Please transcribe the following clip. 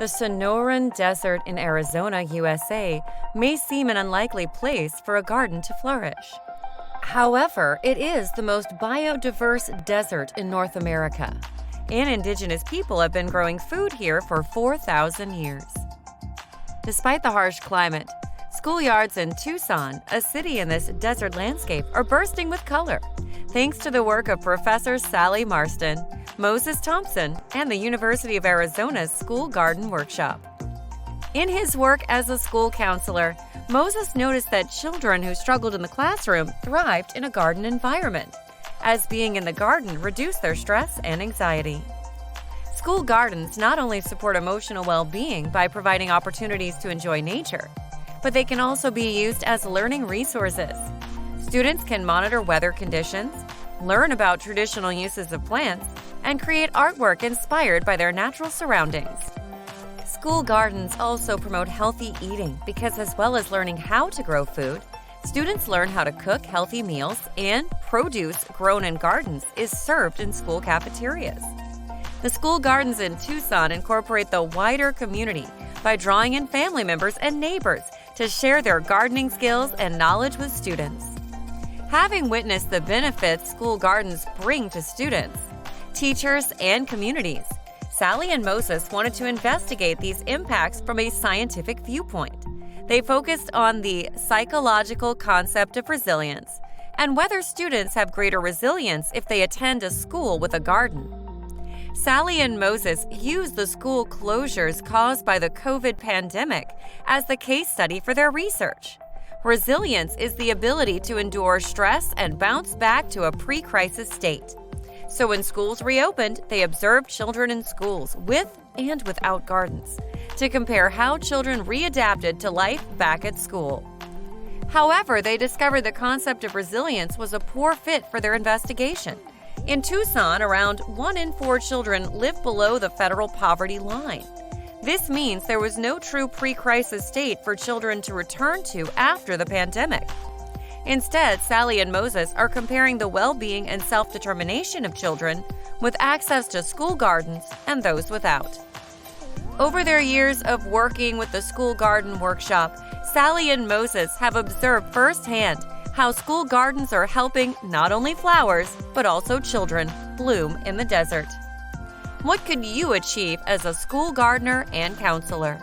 The Sonoran Desert in Arizona, USA, may seem an unlikely place for a garden to flourish. However, it is the most biodiverse desert in North America, and indigenous people have been growing food here for 4,000 years. Despite the harsh climate, schoolyards in Tucson, a city in this desert landscape, are bursting with color, thanks to the work of Professor Sallie Marston, Moses Thompson, and the University of Arizona's School Garden Workshop. In his work as a school counselor, Moses noticed that children who struggled in the classroom thrived in a garden environment, as being in the garden reduced their stress and anxiety. School gardens not only support emotional well-being by providing opportunities to enjoy nature, but they can also be used as learning resources. Students can monitor weather conditions, learn about traditional uses of plants, and create artwork inspired by their natural surroundings. School gardens also promote healthy eating because, as well as learning how to grow food, students learn how to cook healthy meals, and produce grown in gardens is served in school cafeterias. The school gardens in Tucson incorporate the wider community by drawing in family members and neighbors to share their gardening skills and knowledge with students. Having witnessed the benefits school gardens bring to students, teachers, and communities, Sallie and Moses wanted to investigate these impacts from a scientific viewpoint. They focused on the psychological concept of resilience and whether students have greater resilience if they attend a school with a garden. Sallie and Moses used the school closures caused by the COVID pandemic as the case study for their research. Resilience is the ability to endure stress and bounce back to a pre-crisis state. So when schools reopened, they observed children in schools with and without gardens to compare how children readapted to life back at school. However, they discovered the concept of resilience was a poor fit for their investigation. In Tucson, around 1 in 4 children live below the federal poverty line. This means there was no true pre-crisis state for children to return to after the pandemic. Instead, Sallie and Moses are comparing the well-being and self-determination of children with access to school gardens and those without. Over their years of working with the School Garden Workshop, Sallie and Moses have observed firsthand how school gardens are helping not only flowers, but also children bloom in the desert. What could you achieve as a school gardener and counselor?